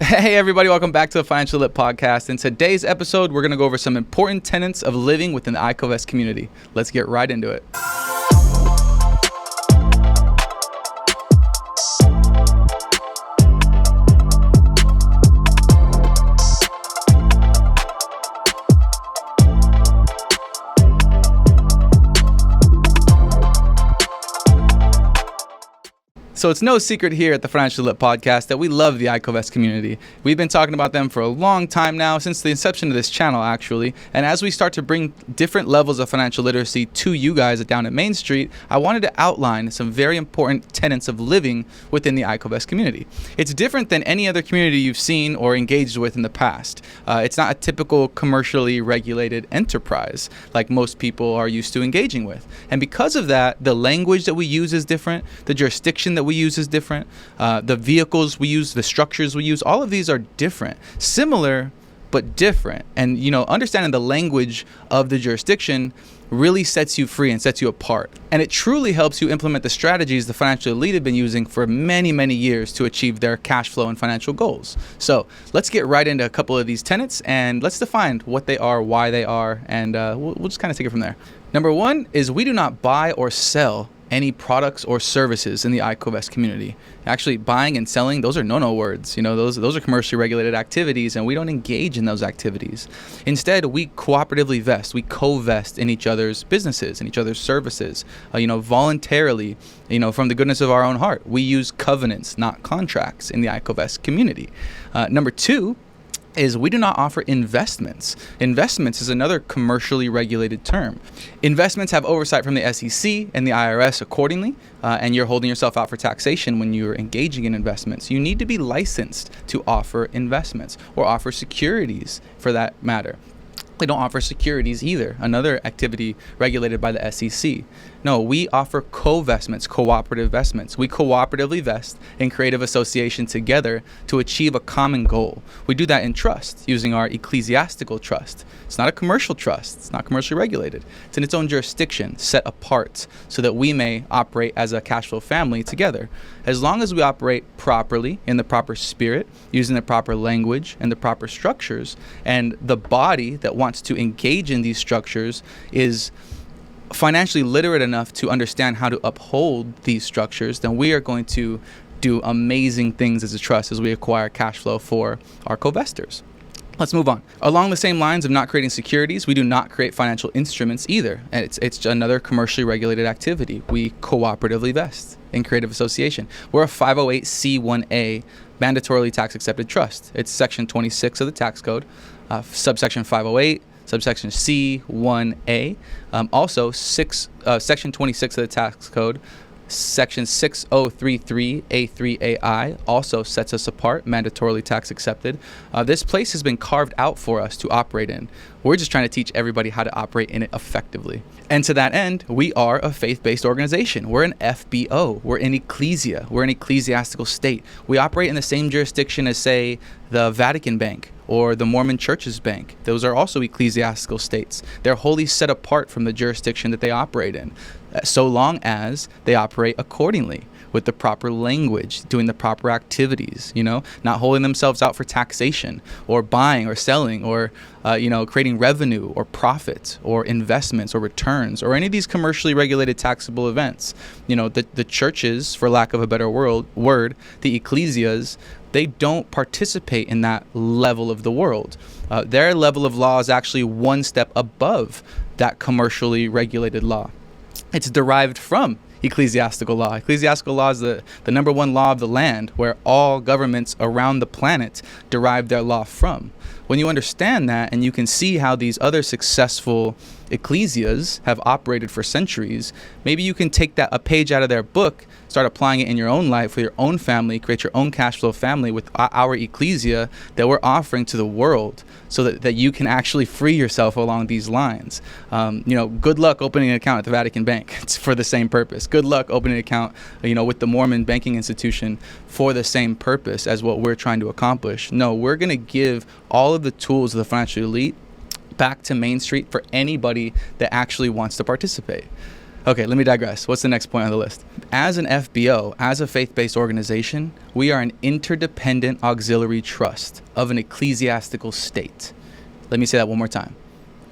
Hey everybody, welcome back to the Financial Lit Podcast. In today's episode, we're going to go over some important tenets of living within the iCovest community. Let's get right into it. So it's no secret here at the Financial Lit Podcast that we love the iCovest community. We've been talking about them for a long time now, since the inception of this channel actually. And as we start to bring different levels of financial literacy to you guys down at Main Street, I wanted to outline some very important tenets of living within the iCovest community. It's different than any other community you've seen or engaged with in the past. It's not a typical commercially regulated enterprise like most people are used to engaging with. And because of that, the language that we use is different, the jurisdiction that we use is different, the vehicles we use, the structures we use, all of these are different, similar but different. And understanding the language of the jurisdiction really sets you free and sets you apart. And it truly helps you implement the strategies the financial elite have been using for many, many years to achieve their cash flow and financial goals. So let's get right into a couple of these tenets and let's define what they are, why they are, and we'll just kind of take it from there. Number one is we do not buy or sell any products or services in the iCovest community. Actually, buying and selling, those are no-no words. Those are commercially regulated activities, and we don't engage in those activities. Instead, we cooperatively vest. We co-vest in each other's businesses, in each other's services, voluntarily, from the goodness of our own heart. We use covenants, not contracts, in the iCovest community. Number two is we do not offer investments. Investments is another commercially regulated term. Investments have oversight from the SEC and the IRS accordingly, and you're holding yourself out for taxation when you're engaging in investments. You need to be licensed to offer investments or offer securities for that matter. They don't offer securities either, another activity regulated by the SEC. No, we offer co-vestments, cooperative vestments. We cooperatively vest in creative association together to achieve a common goal. We do that in trust using our ecclesiastical trust. It's not a commercial trust. It's not commercially regulated. It's in its own jurisdiction, set apart so that we may operate as a cash flow family together. As long as we operate properly in the proper spirit, using the proper language and the proper structures, and the body that wants to engage in these structures is financially literate enough to understand how to uphold these structures, then we are going to do amazing things as a trust as we acquire cash flow for our co-vestors. Let's move on. Along the same lines of not creating securities, we do not create financial instruments either. And it's another commercially regulated activity. We cooperatively vest in creative association. We're a 508c1a mandatorily tax accepted trust. It's section 26 of the tax code, subsection 508, subsection C1A. Also, section 26 of the tax code, section 6033A3AI also sets us apart, mandatorily tax accepted. This place has been carved out for us to operate in. We're just trying to teach everybody how to operate in it effectively. And to that end, we are a faith-based organization. We're an FBO. We're an ecclesia. We're an ecclesiastical state. We operate in the same jurisdiction as, say, the Vatican Bank or the Mormon Church's bank. Those are also ecclesiastical states. They're wholly set apart from the jurisdiction that they operate in, so long as they operate accordingly with the proper language, doing the proper activities, not holding themselves out for taxation or buying or selling or, creating revenue or profit or investments or returns or any of these commercially regulated taxable events. The churches, for lack of a better word, the ecclesias, they don't participate in that level of the world. Their level of law is actually one step above that commercially regulated law. It's derived from ecclesiastical law. Ecclesiastical law is the number one law of the land, where all governments around the planet derive their law from. When you understand that and you can see how these other successful ecclesias have operated for centuries, maybe you can take a page out of their book, start applying it in your own life for your own family, create your own cash flow family with our ecclesia that we're offering to the world so that you can actually free yourself along these lines. Good luck opening an account at the Vatican Bank. It's for the same purpose. Good luck opening an account, with the Mormon banking institution for the same purpose as what we're trying to accomplish. No, we're going to give all of the tools of the financial elite back to Main Street for anybody that actually wants to participate. Okay, let me digress. What's the next point on the list? As an FBO, as a faith-based organization, we are an interdependent auxiliary trust of an ecclesiastical state. Let me say that one more time.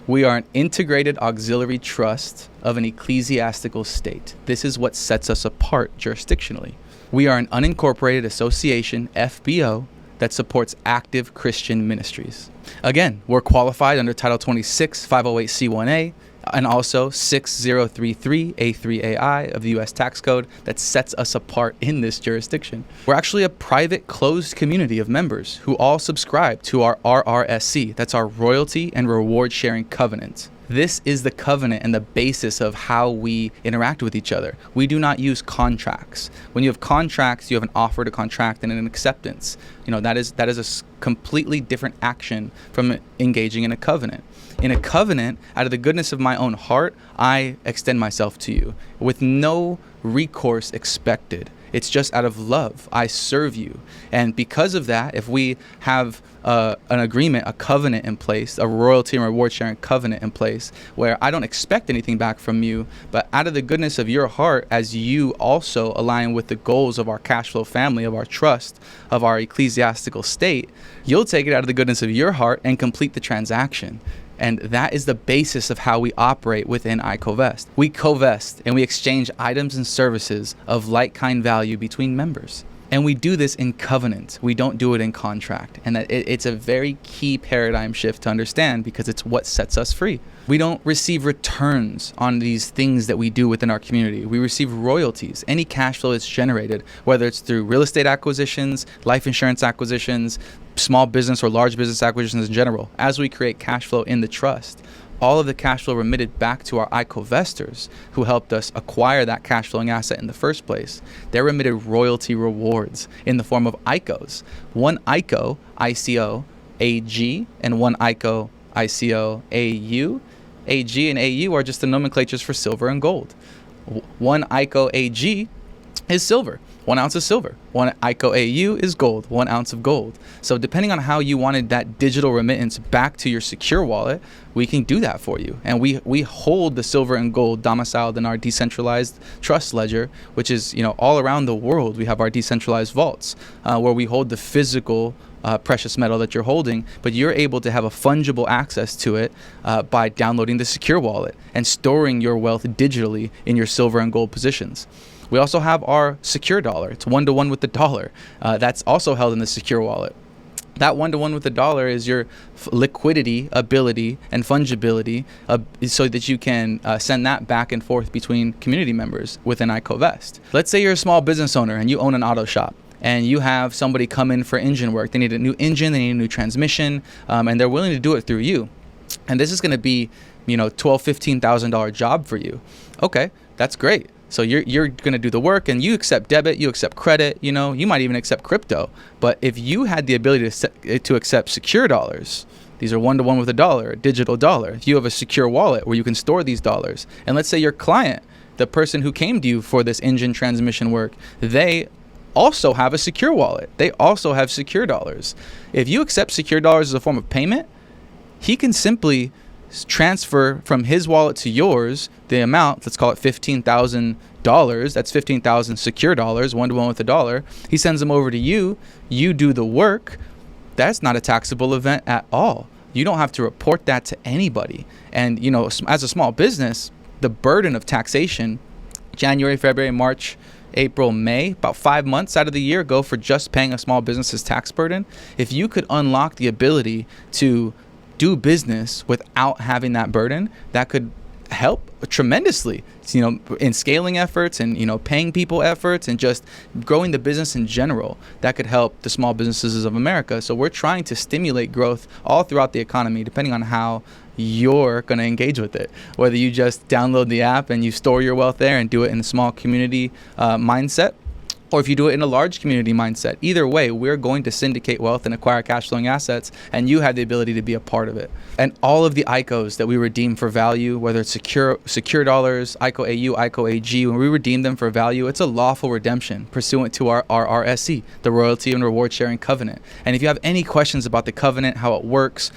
We are an integrated auxiliary trust of an ecclesiastical state. This is what sets us apart jurisdictionally. We are an unincorporated association, FBO, that supports active Christian ministries. Again, we're qualified under Title 26, 508c1a, and also 6033A3AI of the U.S. Tax Code that sets us apart in this jurisdiction. We're actually a private, closed community of members who all subscribe to our RRSC. That's our Royalty and Reward Sharing Covenant. This is the covenant and the basis of how we interact with each other. We do not use contracts. When you have contracts, you have an offer to contract and an acceptance. That is a completely different action from engaging in a covenant. In a covenant, out of the goodness of my own heart, I extend myself to you with no recourse expected. It's just out of love. I serve you. And because of that, if we have an agreement, a covenant in place, a royalty and reward sharing covenant in place, where I don't expect anything back from you, but out of the goodness of your heart, as you also align with the goals of our cash flow family, of our trust, of our ecclesiastical state, you'll take it out of the goodness of your heart and complete the transaction. And that is the basis of how we operate within iCovest. We covest and we exchange items and services of like-kind value between members. And we do this in covenant. We don't do it in contract. And that it's a very key paradigm shift to understand because it's what sets us free. We don't receive returns on these things that we do within our community. We receive royalties. Any cash flow that's generated, whether it's through real estate acquisitions, life insurance acquisitions, small business or large business acquisitions in general, as we create cash flow in the trust, all of the cash flow remitted back to our iCovestors who helped us acquire that cash flowing asset in the first place. They're remitted royalty rewards in the form of ICOs. One ICO, ICO, AG, and one ICO, ICO, AU. AG and AU are just the nomenclatures for silver and gold. One ICO AG is silver. 1 ounce of silver. One ICO AU is gold, 1 ounce of gold. So depending on how you wanted that digital remittance back to your secure wallet, we can do that for you. And we hold the silver and gold domiciled in our decentralized trust ledger, which is, all around the world. We have our decentralized vaults where we hold the physical precious metal that you're holding, but you're able to have a fungible access to it by downloading the secure wallet and storing your wealth digitally in your silver and gold positions. We also have our secure dollar. It's 1-to-1 with the dollar. That's also held in the secure wallet. That 1-to-1 with the dollar is your liquidity, ability, and fungibility so that you can send that back and forth between community members within iCovest. Let's say you're a small business owner and you own an auto shop and you have somebody come in for engine work. They need a new engine, they need a new transmission, and they're willing to do it through you. And this is going to be, $12,000, $15,000 job for you. Okay, that's great. So you're going to do the work and you accept debit, you accept credit, you might even accept crypto. But if you had the ability to accept secure dollars, these are 1-to-1 with a dollar, a digital dollar. If you have a secure wallet where you can store these dollars, and let's say your client, the person who came to you for this engine transmission work, they also have a secure wallet. They also have secure dollars. If you accept secure dollars as a form of payment, he can simply transfer from his wallet to yours the amount, let's call it $15,000. That's 15,000 secure dollars, 1-to-1 with a dollar. He sends them over to you. You do the work. That's not a taxable event at all. You don't have to report that to anybody. And, as a small business, the burden of taxation, January, February, March, April, May, about 5 months out of the year go for just paying a small business's tax burden. If you could unlock the ability to do business without having that burden, that could help tremendously, in scaling efforts and, paying people efforts and just growing the business in general. That could help the small businesses of America. So we're trying to stimulate growth all throughout the economy, depending on how you're going to engage with it. Whether you just download the app and you store your wealth there and do it in a small community mindset, Or if you do it in a large community mindset, either way, we're going to syndicate wealth and acquire cash flowing assets, and you have the ability to be a part of it. And all of the ICOs that we redeem for value, whether it's secure dollars, ICO AU, ICO AG, when we redeem them for value, it's a lawful redemption pursuant to our RRSC, the Royalty and Reward Sharing Covenant. And if you have any questions about the covenant, how it works,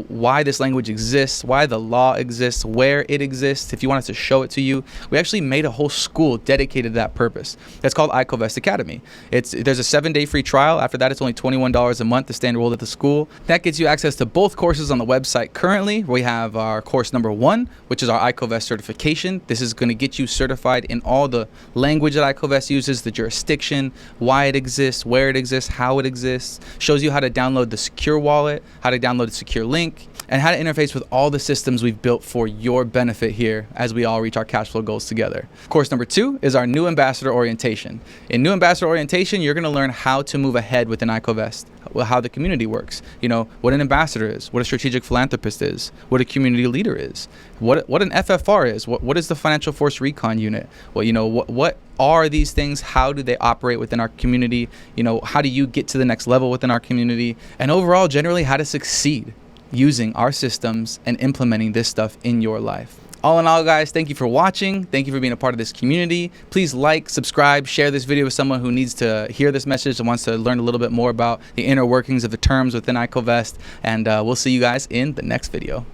why this language exists, why the law exists, where it exists, if you want us to show it to you, we actually made a whole school dedicated to that purpose. That's called iCovest Academy. There's a 7-day free trial. After that, it's only $21 a month to stay enrolled at the school. That gets you access to both courses on the website. Currently, we have our course number 1, which is our iCovest certification. This is going to get you certified in all the language that iCovest uses, the jurisdiction, why it exists, where it exists, how it exists. Shows you how to download the secure wallet, how to download the secure link, and how to interface with all the systems we've built for your benefit here as we all reach our cash flow goals together. Course number 2 is our new ambassador orientation. In new ambassador orientation, you're going to learn how to move ahead within iCovest, how the community works, what an ambassador is, what a strategic philanthropist is, what a community leader is, what an FFR is, what is the financial force recon unit, what are these things, how do they operate within our community, how do you get to the next level within our community, and overall, generally, how to succeed using our systems and implementing this stuff in your life. All in all, guys, thank you for watching. Thank you for being a part of this community. Please like, subscribe, share this video with someone who needs to hear this message and wants to learn a little bit more about the inner workings of the terms within iCovest. And we'll see you guys in the next video.